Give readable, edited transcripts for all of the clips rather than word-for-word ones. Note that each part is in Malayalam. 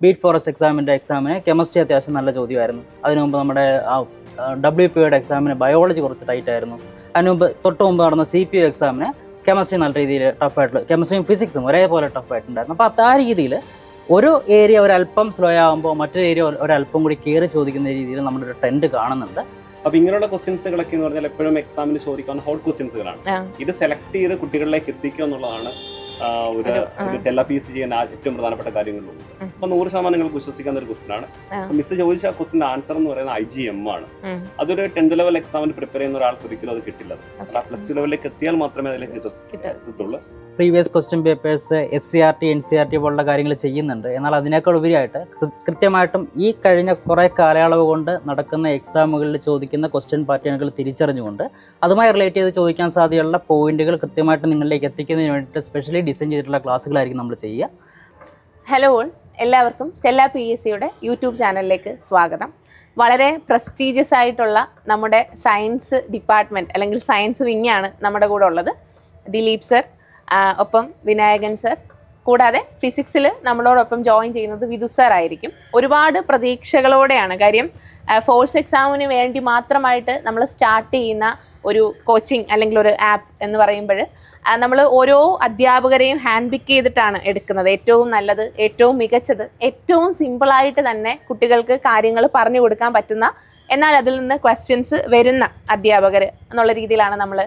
ബീറ്റ് ഫോറസ്റ്റ് എക്സാമിന് കെമിസ്ട്രി അത്യാവശ്യം നല്ല ചോദ്യമായിരുന്നു. അതിനു മുമ്പ് നമ്മുടെ WPOയുടെ എക്സാമിന് ബയോളജി കുറച്ച് ടൈറ്റ് ആയിരുന്നു. തൊട്ട് മുമ്പ് നടന്ന CPO എക്സാമിന് കെമിസ്ട്രി നല്ല രീതിയിൽ ടഫായിട്ടുള്ള കെമിസ്ട്രിയും ഫിസിക്സും ഒരേപോലെ ടഫായിട്ടുണ്ടായിരുന്നു. അപ്പോൾ ആ രീതിയിൽ ഒരു ഏരിയ ഒരല്പം സ്ലോ ആകുമ്പോൾ മറ്റൊരു ഏരിയ ഒരല്പം കൂടി കയറി ചോദിക്കുന്ന രീതിയിൽ നമ്മളൊരു ട്രെൻഡ് കാണുന്നുണ്ട്. അപ്പൊ ഇങ്ങനെയുള്ള ക്വസ്റ്റ്യൻസുകളൊക്കെ എന്ന് പറഞ്ഞാൽ എപ്പോഴും എക്സാമിന് ചോദിക്കാവുന്ന ഹോട്ട് ക്വസ്റ്റ്യൻസുകളാണ്. ഇത് സെലക്ട് ചെയ്ത് കുട്ടികളിലേക്ക് എത്തിക്കുക എന്നുള്ളതാണ് ഒരു TELA-PC ചെയ്യാൻ ഏറ്റവും പ്രധാനപ്പെട്ട കാര്യങ്ങളുള്ളൂ. അപ്പൊ 100% നിങ്ങൾക്ക് വിശ്വസിക്കാവുന്ന ഒരു ക്വസ്റ്റൻ ആണ്. മിസ് ചോദിച്ച ക്വസ്റ്റിന്റെ ആൻസർ എന്ന് പറയുന്നത് IGM ആണ്. അതൊരു 10th ലെവൽ എക്സാമിന് പ്രിപ്പയർ ചെയ്യുന്ന ഒരാൾക്ക് ഒരിക്കലും അത് കിട്ടില്ല. +2 ലെവലിലേക്ക് എത്തിയാൽ മാത്രമേ അതിലേക്ക് എത്തത്തുള്ളൂ. Previous question papers SCRT NCRT പോലുള്ള കാര്യങ്ങൾ ചെയ്യുന്നുണ്ട്. എന്നാൽ അതിനേക്കാൾ ഉപരിയായിട്ട് കൃത്യമായിട്ടും ഈ കഴിഞ്ഞ കുറേ കാലയളവ് കൊണ്ട് നടക്കുന്ന എക്സാമുകളിൽ ചോദിക്കുന്ന ക്വസ്റ്റ്യൻ പാറ്റേണുകൾ തിരിച്ചറിഞ്ഞുകൊണ്ട് അതുമായി റിലേറ്റ് ചെയ്ത് ചോദിക്കാൻ സാധ്യതയുള്ള പോയിന്റുകൾ കൃത്യമായിട്ട് നിങ്ങളിലേക്ക് എത്തിക്കുന്നതിന് വേണ്ടിയിട്ട് സ്പെഷ്യലി ഡിസൈൻ ചെയ്തിട്ടുള്ള ക്ലാസ്സുകളായിരിക്കും നമ്മൾ ചെയ്യുക. ഹലോ ഓൾ, എല്ലാവർക്കും TELA-PSCയുടെ യൂട്യൂബ് ചാനലിലേക്ക് സ്വാഗതം. വളരെ പ്രസ്റ്റീജിയസ് ആയിട്ടുള്ള നമ്മുടെ സയൻസ് ഡിപ്പാർട്ട്മെൻറ്റ് അല്ലെങ്കിൽ സയൻസ് വിങ്ങാണ് നമ്മുടെ കൂടെ ഉള്ളത്. ദിലീപ് സർ, ഒപ്പം വിനായകൻ സർ, കൂടാതെ ഫിസിക്സിൽ നമ്മളോടൊപ്പം ജോയിൻ ചെയ്യുന്നത് വിധു സർ ആയിരിക്കും. ഒരുപാട് പ്രതീക്ഷകളോടെയാണ്, കാര്യം ഫോഴ്സ് എക്സാമിന് വേണ്ടി മാത്രമായിട്ട് നമ്മൾ സ്റ്റാർട്ട് ചെയ്യുന്ന ഒരു കോച്ചിങ് അല്ലെങ്കിൽ ഒരു ആപ്പ് എന്ന് പറയുമ്പോൾ നമ്മൾ ഓരോ അധ്യാപകരെയും ഹാൻഡ് പിക്ക് ചെയ്തിട്ടാണ് എടുക്കുന്നത്. ഏറ്റവും നല്ലത്, ഏറ്റവും മികച്ചത്, ഏറ്റവും സിമ്പിളായിട്ട് തന്നെ കുട്ടികൾക്ക് കാര്യങ്ങൾ പറഞ്ഞു കൊടുക്കാൻ പറ്റുന്ന, എന്നാൽ അതിൽ നിന്ന് ക്വസ്റ്റ്യൻസ് വരുന്ന അധ്യാപകർ എന്നുള്ള രീതിയിലാണ് നമ്മൾ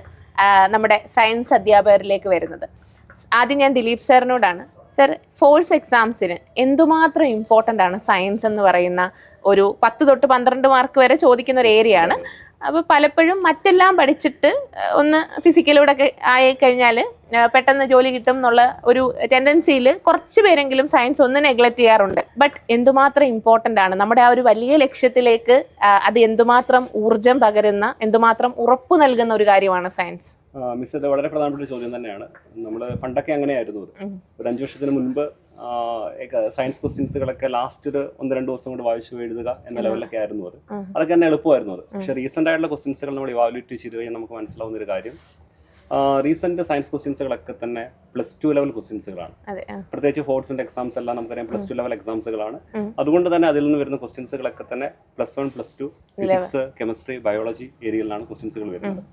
നമ്മുടെ സയൻസ് അധ്യാപകരിലേക്ക് വരുന്നത്. ആദ്യം ഞാൻ ദിലീപ് സാറിനോടാണ്. സർ, ഫോഴ്സ് എക്സാംസിന് എന്തുമാത്രം ഇമ്പോർട്ടൻ്റ് ആണ് സയൻസ് എന്ന് പറയുന്ന ഒരു 10 തൊട്ട് 12 മാർക്ക് വരെ ചോദിക്കുന്ന ഒരു ഏരിയ ആണ്. അപ്പോൾ പലപ്പോഴും മറ്റെല്ലാം പഠിച്ചിട്ട് ഒന്ന് ഫിസിക്കലൂടെ ഒക്കെ ആയി കഴിഞ്ഞാൽ പെട്ടെന്ന് ജോലി കിട്ടും എന്നുള്ള ഒരു ടെൻഡൻസിയിൽ കുറച്ച് പേരെങ്കിലും സയൻസ് ഒന്ന് നെഗ്ലക്റ്റ് ചെയ്യാറുണ്ട്. ബട്ട് എന്തുമാത്രം ഇമ്പോർട്ടൻ്റ് ആണ് നമ്മുടെ ആ ഒരു വലിയ ലക്ഷ്യത്തിലേക്ക് അത് എന്തുമാത്രം ഊർജം പകരുന്ന, എന്തുമാത്രം ഉറപ്പ് നൽകുന്ന ഒരു കാര്യമാണ് സയൻസ്? മിസ്, ഇത് വളരെ പ്രധാനപ്പെട്ട ചോദ്യം തന്നെയാണ്. നമ്മൾ പണ്ടൊക്കെ അങ്ങനെയായിരുന്നു. ഒരു 5 വർഷത്തിന് മുൻപ് സയൻസ് ക്വസ്റ്റ്യൻസുകളൊക്കെ ലാസ്റ്റ് ഒരു 1-2 ദിവസം കൊണ്ട് വായിച്ചു എഴുതുക എന്ന ലെവലിലൊക്കെ ആയിരുന്നു അത്. അതൊക്കെ തന്നെ എളുപ്പമായിരുന്നു അത്. പക്ഷേ റീസെൻ്റ് ആയിട്ടുള്ള ക്വസ്റ്റ്യൻസുകൾ നമ്മൾ ഇവാലുവേറ്റ് ചെയ്ത് കഴിഞ്ഞാൽ നമുക്ക് മനസ്സിലാവുന്ന ഒരു കാര്യം, റീസെന്റ് സയൻസ് ക്വസ്റ്റ്യൻസുകളൊക്കെ തന്നെ +2 ലെവൽ ക്വസ്റ്റ്യൻസുകളാണ്. പ്രത്യേകിച്ച് ഫോഴ്സിന്റെ എക്സാംസ് എല്ലാം നമുക്കറിയാം +2 ലെവൽ എക്സാംസുകളാണ്. അതുകൊണ്ട് തന്നെ അതിൽ നിന്ന് വരുന്ന ക്വസ്റ്റ്യൻസുകളൊക്കെ തന്നെ +1 +2 ഫിസിക്സ്, കെമിസ്ട്രി, ബയോളജി ഏരിയയിലാണ് ക്വസ്റ്റ്യൻസുകൾ വരുന്നത്.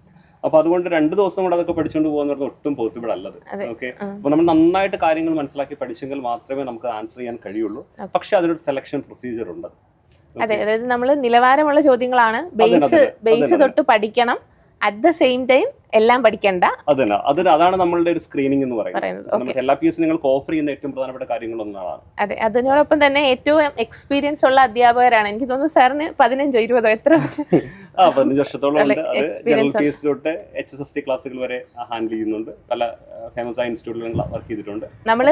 അപ്പൊ അതുകൊണ്ട് 2 ദിവസം കൊണ്ട് അതൊക്കെ പഠിച്ചുകൊണ്ട് പോകുന്ന ഒട്ടും പോസിബിൾ അല്ലത്. ഓക്കെ, അപ്പൊ നമ്മൾ നന്നായിട്ട് കാര്യങ്ങൾ മനസ്സിലാക്കി പഠിച്ചെങ്കിൽ മാത്രമേ നമുക്ക് ആൻസർ ചെയ്യാൻ കഴിയുള്ളൂ. പക്ഷെ അതിനൊരു സെലക്ഷൻ പ്രൊസീജിയർ ഉണ്ട്. അതെ, അതായത് നമ്മൾ നിലവാരമുള്ള ചോദ്യങ്ങളാണ് ബേസ് തൊട്ട് പഠിക്കണം. അറ്റ് ദ സെയിം ടൈം എല്ലാം പഠിക്കണ്ട. അതാണ് നമ്മളുടെ ഒരു സ്ക്രീനിങ് എന്ന് പറയുന്നത്. TELA-PSC നിങ്ങൾക്ക് ഓഫർ ചെയ്യുന്ന ഏറ്റവും പ്രധാനപ്പെട്ട കാര്യങ്ങളൊന്നാണ്. അതെ, അതിനോടൊപ്പം തന്നെ ഏറ്റവും എക്സ്പീരിയൻസ് ഉള്ള അധ്യാപകരാണ്. എനിക്ക് തോന്നുന്നു സാറിന് 15-20 എത്ര 15 വർഷത്തോളം ഉണ്ട്. അത് ജനറൽ കേസ് തൊട്ട് HSST ക്ലാസ്സുകൾ വരെ ഹാൻഡിൽ ചെയ്യുന്നുണ്ട്. പല ഫേമസ് ആയ ഇൻസ്റ്റിറ്റ്യൂട്ടുകളിൽ വർക്ക് ചെയ്തിട്ടുണ്ട്. നമ്മൾ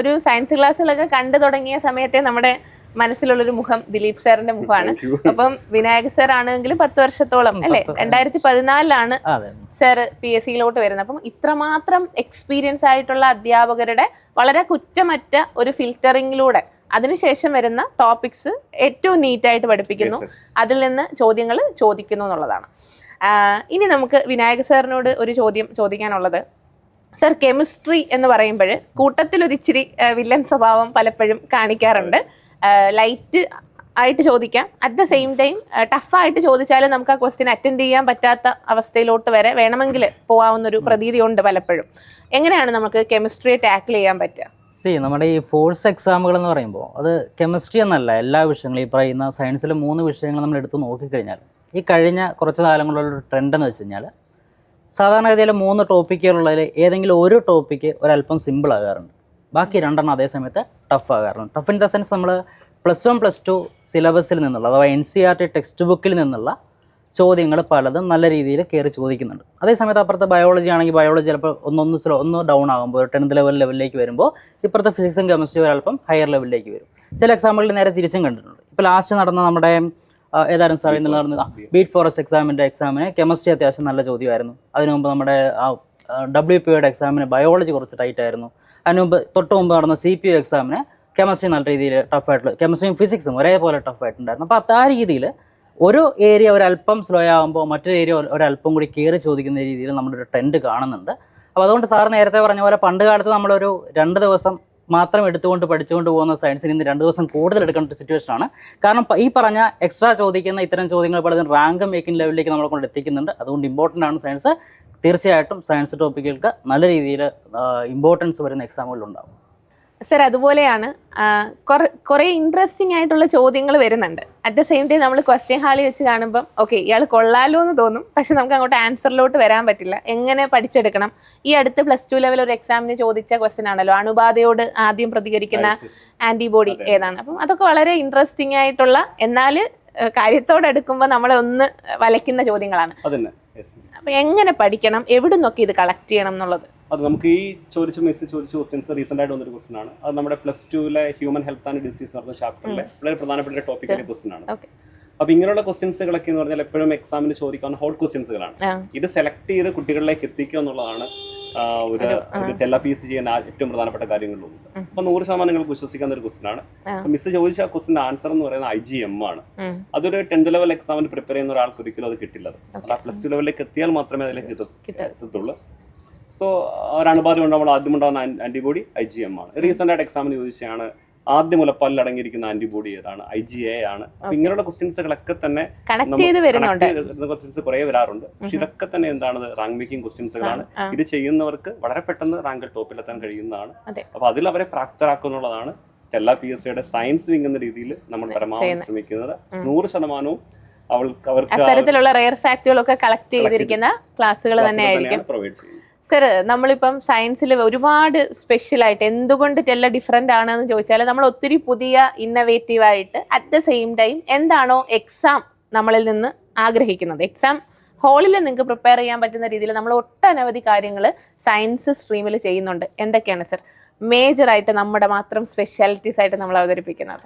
ഒരു സയൻസ് ക്ലാസ്സുകളൊക്കെ കണ്ടു തുടങ്ങിയ സമയത്തെ നമ്മുടെ മനസ്സിലുള്ളൊരു മുഖം ദിലീപ് സാറിന്റെ മുഖമാണ്. അപ്പം വിനായക് സാർ ആണെങ്കിലും 10 വർഷത്തോളം അല്ലെ, 2014 സാർ PSCയിലോട്ട് വരുന്നത്. അപ്പം ഇത്രമാത്രം എക്സ്പീരിയൻസ് ആയിട്ടുള്ള അധ്യാപകരുടെ വളരെ കുറ്റമറ്റ ഒരു ഫിൽറ്ററിങ്ങിലൂടെ അതിനുശേഷം വരുന്ന ടോപ്പിക്സ് ഏറ്റവും നീറ്റായിട്ട് പഠിപ്പിക്കുന്നു, അതിൽ നിന്ന് ചോദ്യങ്ങൾ ചോദിക്കുന്നു എന്നുള്ളതാണ്. ഇനി നമുക്ക് വിനായക് സാറിനോട് ഒരു ചോദ്യം ചോദിക്കാനുള്ളത്, സർ, കെമിസ്ട്രി എന്ന് പറയുമ്പോൾ കൂട്ടത്തിലൊരിച്ചിരി വില്ലൻ സ്വഭാവം പലപ്പോഴും കാണിക്കാറുണ്ട്. ലൈറ്റ് ആയിട്ട് ചോദിക്കാം, അറ്റ് ദ സെയിം ടൈം ടഫായിട്ട് ചോദിച്ചാലും നമുക്ക് ആ ക്വസ്റ്റ്യൻ അറ്റൻഡ് ചെയ്യാൻ പറ്റാത്ത അവസ്ഥയിലോട്ട് വരെ വേണമെങ്കിൽ പോകാവുന്നൊരു പ്രതീതി ഉണ്ട് പലപ്പോഴും. എങ്ങനെയാണ് നമുക്ക് കെമിസ്ട്രിയെ ടാക്കിൾ ചെയ്യാൻ പറ്റുക? നമ്മുടെ ഈ ഫോഴ്സ് എക്സാമുകൾ എന്ന് പറയുമ്പോൾ അത് കെമിസ്ട്രി എന്നല്ല, എല്ലാ വിഷയങ്ങളും ഈ പറയുന്ന സയൻസിലെ 3 വിഷയങ്ങൾ നമ്മൾ എടുത്ത് നോക്കിക്കഴിഞ്ഞാൽ ഈ കഴിഞ്ഞ കുറച്ച് കാലങ്ങളുള്ളൊരു ട്രെൻഡ് എന്ന് വെച്ച് കഴിഞ്ഞാൽ സാധാരണഗതിയിൽ 3 ടോപ്പിക്കുകളുള്ളതിൽ ഏതെങ്കിലും ഒരു ടോപ്പിക്ക് ഒരല്പം സിമ്പിൾ ആകാറുണ്ട്, ബാക്കി 2 അതേ സമയത്ത് ടഫ് ആകാറുണ്ട്. ടഫ് ഇൻ ദ സെൻസ് നമ്മൾ +1 +2 സിലബസിൽ നിന്നുള്ള അഥവാ NCERT ടെക്സ്റ്റ് ബുക്കിൽ നിന്നുള്ള ചോദ്യങ്ങൾ പലതും നല്ല രീതിയിൽ കയറി ചോദിക്കുന്നുണ്ട്. അതേസമയത്ത് അപ്പുറത്തെ ബയോളജി ആണെങ്കിൽ ബയോളജി ചിലപ്പോൾ ഒന്ന് ഡൗൺ ആകുമ്പോൾ 10th ലെവലിലേക്ക് വരുമ്പോൾ ഇപ്പുറത്തെ ഫിസിക്സും കെമിസ്ട്രി ഒരല്പം ഹയർ ലെവലിലേക്ക് വരും. ചില എക്സാമുകളിൽ നേരെ തിരിച്ചും കണ്ടിട്ടുണ്ട്. ഇപ്പോൾ ലാസ്റ്റ് നടന്ന നമ്മുടെ ഏതായിരുന്നു സാർ ഇന്നലെ നടന്ന ബീറ്റ് ഫോറസ്റ്റ് എക്സാമിന് കെമിസ്ട്രി അത്യാവശ്യം നല്ല ചോദ്യമായിരുന്നു. അതിനു മുമ്പ് നമ്മുടെ WPOയുടെ എക്സാമിന് ബയോളജി കുറച്ച് ടൈറ്റ് ആയിരുന്നു. തൊട്ട് മുമ്പ് നടന്ന CPO എക്സാമിന് കെമിസ്ട്രി നല്ല രീതിയിൽ ടഫായിട്ടുള്ള കെമിസ്ട്രിയും ഫിസിക്സും ഒരേപോലെ ടഫായിട്ടുണ്ടായിരുന്നു. അപ്പോൾ ആ രീതിയിൽ ഒരു ഏരിയ ഒരല്പം സ്ലോ ആകുമ്പോൾ മറ്റൊരു ഏരിയ ഒരല്പം കൂടി കയറി ചോദിക്കുന്ന രീതിയിൽ നമ്മളൊരു ട്രെൻഡ് കാണുന്നുണ്ട്. അപ്പോൾ അതുകൊണ്ട് സാർ നേരത്തെ പറഞ്ഞ പോലെ പണ്ട് കാലത്ത് നമ്മളൊരു 2 ദിവസം മാത്രം എടുത്തുകൊണ്ട് പഠിച്ചുകൊണ്ട് പോകുന്ന സയൻസിന് ഇന്ന് 2 ദിവസം കൂടുതൽ എടുക്കേണ്ട ഒരു സിറ്റുവേഷനാണ്. കാരണം ഈ പറഞ്ഞ എക്സ്ട്രാ ചോദിക്കുന്ന ഇത്തരം ചോദ്യങ്ങൾ പലതും റാങ്ക് മേക്കിംഗ് ലെവലിലേക്ക് നമ്മളെ കൊണ്ട് എത്തിക്കുന്നുണ്ട്. അതുകൊണ്ട് ഇമ്പോർട്ടൻ്റ് ആണ് സയൻസ്. തീർച്ചയായിട്ടും സയൻസ് ടോപ്പിക്കുകൾക്ക് നല്ല രീതിയിൽ ഇമ്പോർട്ടൻസ് വരുന്ന എക്സാമുകളിലുണ്ടാകും. സർ, അതുപോലെയാണ് കുറേ ഇൻട്രസ്റ്റിംഗ് ആയിട്ടുള്ള ചോദ്യങ്ങൾ വരുന്നുണ്ട്. അറ്റ് ദ സെയിം ടൈം നമ്മൾ ക്വസ്റ്റ്യൻ ഹാളിൽ വെച്ച് കാണുമ്പം ഓക്കെ ഇയാൾ കൊള്ളാലോ എന്ന് തോന്നും, പക്ഷെ നമുക്ക് അങ്ങോട്ട് ആൻസറിലോട്ട് വരാൻ പറ്റില്ല. എങ്ങനെ പഠിച്ചെടുക്കണം? ഈ അടുത്ത് +2 ലെവൽ ഒരു എക്സാമിന് ചോദിച്ച ക്വസ്റ്റ്യൻ ആണല്ലോ, അണുബാധയോട് ആദ്യം പ്രതികരിക്കുന്ന ആന്റിബോഡി ഏതാണ്. അപ്പം അതൊക്കെ വളരെ ഇൻട്രസ്റ്റിംഗ് ആയിട്ടുള്ള, എന്നാൽ കാര്യത്തോടെടുക്കുമ്പോൾ നമ്മളെ ഒന്ന് വലയ്ക്കുന്ന ചോദ്യങ്ങളാണ്. അപ്പം എങ്ങനെ പഠിക്കണം, എവിടെ നിന്നൊക്കെ ഇത് കളക്ട് ചെയ്യണം എന്നുള്ളത്? അത് നമുക്ക് ഈ ചോദിച്ച ക്വസ്റ്റ്യൻസ് റീസെന്റ് ആയിട്ട് വന്നൊരു ക്വസ്റ്റൻ ആണ്. അത് നമ്മുടെ +2 ഹ്യൂമൻ ഹെൽത്ത് ആൻഡ് ഡിസീസ് എന്ന് പറഞ്ഞ ചാപ്റ്ററിലെ വളരെ പ്രധാനപ്പെട്ട ടോപ്പിക്കിലെ ക്വസ്റ്റൻ ആണ്. അപ്പൊ ഇങ്ങനെയുള്ള ക്വസ്റ്റ്യൻസുകളൊക്കെ എന്ന് പറഞ്ഞാൽ എപ്പോഴും എക്സാമിന് ചോദിക്കാവുന്ന ഹോട്ട് ക്വസ്റ്റ്യൻസുകളാണ്. ഇത് സെലക്ട് ചെയ്ത് കുട്ടികളിലേക്ക് എത്തിക്കുക എന്നുള്ളതാണ് ഒരു ടെല്ല പി എസ് സി ചെയ്യുന്ന ഏറ്റവും പ്രധാനപ്പെട്ട കാര്യങ്ങളിലൊന്നും. അപ്പൊ 100% നിങ്ങൾക്ക് വിശ്വസിക്കാവുന്ന ഒരു ക്വസ്റ്റൻ ആണ്. മിസ് ചോദിച്ച ആ ക്വസ്റ്റിന്റെ ആൻസർ എന്ന് പറയുന്നത് IgM ആണ്. അതൊരു 10th ലെവൽ എക്സാമിന് പ്രിപ്പയർ ചെയ്യുന്ന ഒരാൾക്ക് ഒരിക്കലും അത് കിട്ടില്ല. +2 ലെവലിലേക്ക് എത്തിയാൽ മാത്രമേ അതിലേക്ക് എത്തത്തുള്ളൂ. സോ ഒരു അണുബാധ കൊണ്ട് നമ്മൾ ആദ്യം ഉണ്ടാകുന്ന ആന്റിബോഡി IgM ആണ്. റീസെന്റ് ആയിട്ട് എക്സാമിന് ചോദിച്ചാണ് ആദ്യ മുലപ്പാലിൽ അടങ്ങിയിരിക്കുന്ന ആന്റിബോഡി ഏതാണ്? IgA ആണ്. അപ്പൊ ഇങ്ങനെയുള്ള ക്വസ്റ്റ്യൻസുകളൊക്കെ തന്നെ ക്വസ്റ്റ്യൻസ് കുറെ വരാറുണ്ട്. പക്ഷെ ഇതൊക്കെ തന്നെ എന്താണ് റാങ്ക് മേക്കിംഗ് ക്വസ്റ്റ്യൻസുകളാണ്. ഇത് ചെയ്യുന്നവർക്ക് വളരെ പെട്ടെന്ന് റാങ്കിൽ ടോപ്പിലെത്താൻ കഴിയുന്നതാണ്. അപ്പൊ അതിൽ അവരെ പ്രാപ്തരാക്കുന്നുള്ളതാണ് ടെല്ല PSCയുടെ സയൻസ് വിങ് എന്ന രീതിയിൽ നമ്മൾ പരമാവധി ശ്രമിക്കുന്നത്. 100% അവർക്ക് അത്തരത്തിലുള്ള റെയർ ഫാക്ടുകളൊക്കെ കളക്ട് ചെയ്തിരിക്കുന്ന ക്ലാസ്സുകൾ തന്നെ ആയിരിക്കും പ്രൊവൈഡ് ചെയ്യുന്നത്. സർ, നമ്മളിപ്പം സയൻസിൽ ഒരുപാട് സ്പെഷ്യലായിട്ട് എന്തുകൊണ്ട് ടെല്ല ഡിഫറെൻ്റ് ആണെന്ന് ചോദിച്ചാൽ നമ്മൾ ഒത്തിരി പുതിയ ഇന്നവേറ്റീവായിട്ട് അറ്റ് ദ സെയിം ടൈം എന്താണോ എക്സാം നമ്മളിൽ നിന്ന് ആഗ്രഹിക്കുന്നത്, എക്സാം ഹാളിൽ നിങ്ങൾക്ക് പ്രിപ്പയർ ചെയ്യാൻ പറ്റുന്ന രീതിയിൽ നമ്മൾ ഒട്ടനവധി കാര്യങ്ങൾ സയൻസ് സ്ട്രീമിൽ ചെയ്യുന്നുണ്ട്. എന്തൊക്കെയാണ് സർ മേജറായിട്ട് നമ്മുടെ മാത്രം സ്പെഷ്യാലിറ്റീസ് ആയിട്ട് നമ്മൾ അവതരിപ്പിക്കുന്നത്?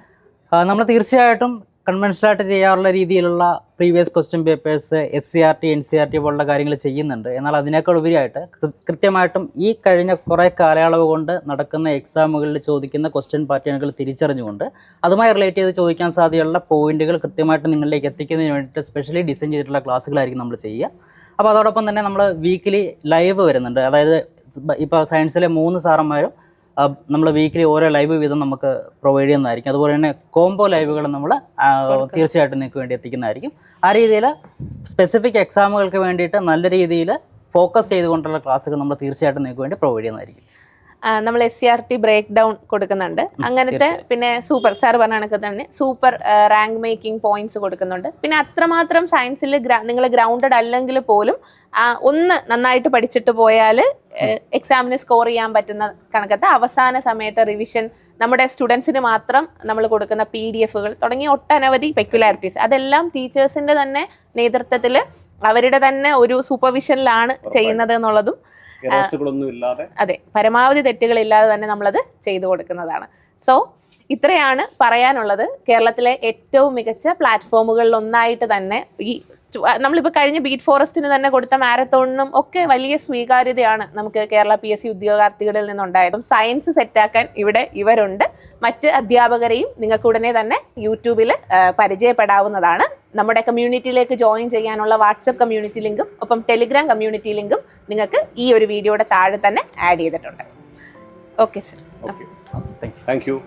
നമ്മൾ തീർച്ചയായിട്ടും കൺവെൻഷനായിട്ട് ചെയ്യാറുള്ള രീതിയിലുള്ള previous question papers, SCRT NCRT പോലുള്ള കാര്യങ്ങൾ ചെയ്യുന്നുണ്ട്. എന്നാൽ അതിനേക്കാൾ ഉപരിയായിട്ട് കൃത്യമായിട്ടും ഈ കഴിഞ്ഞ കുറേ കാലയളവ് കൊണ്ട് നടക്കുന്ന എക്സാമുകളിൽ ചോദിക്കുന്ന ക്വസ്റ്റ്യൻ പാറ്റേണുകൾ തിരിച്ചറിഞ്ഞുകൊണ്ട് അതുമായി റിലേറ്റ് ചെയ്ത് ചോദിക്കാൻ സാധ്യതയുള്ള പോയിന്റുകൾ കൃത്യമായിട്ട് നിങ്ങളിലേക്ക് എത്തിക്കുന്നതിന് വേണ്ടിയിട്ട് സ്പെഷ്യലി ഡിസൈൻ ചെയ്തിട്ടുള്ള ക്ലാസ്സുകളായിരിക്കും നമ്മൾ ചെയ്യുക. അപ്പോൾ അതോടൊപ്പം തന്നെ നമ്മൾ വീക്കിലി ലൈവ് വരുന്നുണ്ട്. അതായത് ഇപ്പോൾ സയൻസിലെ 3 സാറന്മാരും നമ്മൾ വീക്കിലി ഓരോ ലൈവ് വീതം നമുക്ക് പ്രൊവൈഡ് ചെയ്യുന്നതായിരിക്കും. അതുപോലെ തന്നെ കോംബോ ലൈവുകൾ നമ്മൾ തീർച്ചയായിട്ടും നിങ്ങൾക്ക് വേണ്ടി എത്തിക്കുന്നതായിരിക്കും. ആ രീതിയിൽ സ്പെസിഫിക് എക്സാമുകൾക്ക് വേണ്ടിയിട്ട് നല്ല രീതിയിൽ ഫോക്കസ് ചെയ്തുകൊണ്ടുള്ള ക്ലാസ്സുകൾ നമ്മൾ തീർച്ചയായിട്ടും നിങ്ങൾക്ക് വേണ്ടി പ്രൊവൈഡ് ചെയ്യുന്നതായിരിക്കും. നമ്മൾ SCRT ബ്രേക്ക് ഡൗൺ കൊടുക്കുന്നുണ്ട്. അങ്ങനത്തെ പിന്നെ സൂപ്പർ സാർ പറഞ്ഞ കണക്ക് തന്നെ സൂപ്പർ റാങ്ക് മേക്കിംഗ് പോയിന്റ്സ് കൊടുക്കുന്നുണ്ട്. പിന്നെ അത്രമാത്രം സയൻസിൽ നിങ്ങൾ ഗ്രൗണ്ടഡ് അല്ലെങ്കിൽ പോലും ഒന്ന് നന്നായിട്ട് പഠിച്ചിട്ട് പോയാൽ എക്സാമിന് സ്കോർ ചെയ്യാൻ പറ്റുന്ന കണക്കത്തെ അവസാന സമയത്ത് റിവിഷൻ, നമ്മുടെ സ്റ്റുഡൻസിന് മാത്രം നമ്മൾ കൊടുക്കുന്ന PDF-കൾ തുടങ്ങിയ ഒട്ടനവധി പെക്യുലാരിറ്റീസ്, അതെല്ലാം ടീച്ചേഴ്സിൻ്റെ തന്നെ നേതൃത്വത്തിൽ അവരുടെ തന്നെ ഒരു സൂപ്പർവിഷനിലാണ് ചെയ്യുന്നത് എന്നുള്ളതും അതെ, പരമാവധി തെറ്റുകളില്ലാതെ തന്നെ നമ്മളത് ചെയ്തു കൊടുക്കുന്നതാണ്. സോ ഇത്രയാണ് പറയാനുള്ളത്. കേരളത്തിലെ ഏറ്റവും മികച്ച പ്ലാറ്റ്ഫോമുകളിൽ ഒന്നായിട്ട് തന്നെ ഈ നമ്മളിപ്പോൾ കഴിഞ്ഞ ബീറ്റ് ഫോറസ്റ്റിന് തന്നെ കൊടുത്ത മാരത്തോണിനും ഒക്കെ വലിയ സ്വീകാര്യതയാണ് നമുക്ക് കേരള PSC ഉദ്യോഗാർത്ഥികളിൽ നിന്നുണ്ടായത്. സയൻസ് സെറ്റാക്കാൻ ഇവിടെ ഇവരുണ്ട്. മറ്റ് അധ്യാപകരെയും നിങ്ങൾക്ക് ഉടനെ തന്നെ യൂട്യൂബിൽ പരിചയപ്പെടാവുന്നതാണ്. നമ്മുടെ കമ്മ്യൂണിറ്റിയിലേക്ക് ജോയിൻ ചെയ്യാനുള്ള വാട്സപ്പ് കമ്മ്യൂണിറ്റി ലിങ്കും ഒപ്പം ടെലിഗ്രാം കമ്മ്യൂണിറ്റി ലിങ്കും നിങ്ങൾക്ക് ഈ ഒരു വീഡിയോയുടെ താഴെ തന്നെ ആഡ് ചെയ്തിട്ടുണ്ട്. Okay sir. Thank you.